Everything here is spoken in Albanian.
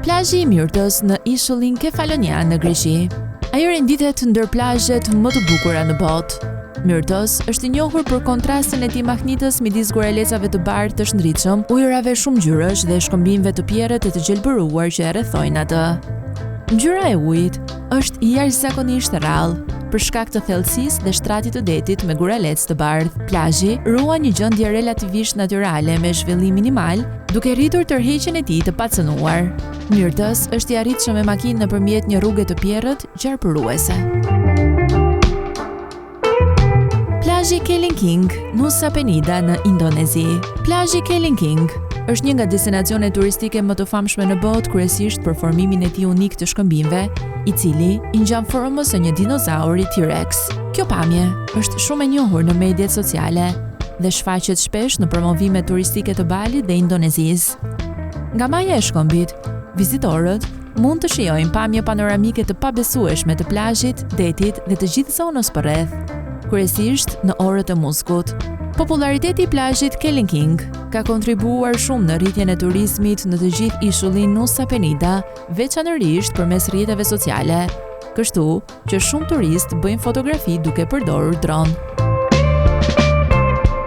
Plazhi i Myrtës në ishullin Kefalonian në Greqi. Ajo renditet ndër plazhet më të bukura në botë. Myrtos është i njohur për kontrastin e tij mahnitës midis gorelecave të bardhë të shndritshëm, ujërave shumë ngjyrësh dhe shkëmbimeve të pjerrët e të gjelbëruar që e rrethojnë atë. Ngjyra e ujit është jashtëzakonisht rrallë për shkak të thellësisë dhe shtratit të detit me guralec të bardhë. Plazhi ruan një gjendje relativisht natyrale me zhvillim minimal, duke rritur tërheqjen e tij të pacënuar. Myrtos është i arritshëm me makinë nëpërmjet një rruge të pjerrët gjarpëruese. Plazhi Kelinking, Nusa Penida në Indonezi. Plazhi Kelinking është një nga destinacionet turistike më të famshme në botë, kryesisht për formimin e tij unik të shkëmbimeve, i cili i ngjan formën e një dinozauri T-Rex. Kjo pamje është shumë e njohur në mediat sociale dhe shfaqet shpesh në promovime turistike të Balit dhe Indonezisë. Nga maja e shkëmbit, vizitorët mund të shijojnë pamje panoramike të pabesueshme të plazhit, detit dhe të gjithë zonës përreth, kryesisht në orët e muskut. Populariteti i plazhit Kelinking ka kontribuar shumë në rritjen e turizmit në të gjithë ishullin Nusa Penida, veçanërisht përmes rrjeteve sociale, kështu që shumë turistë bëjnë fotografi duke përdorur dron.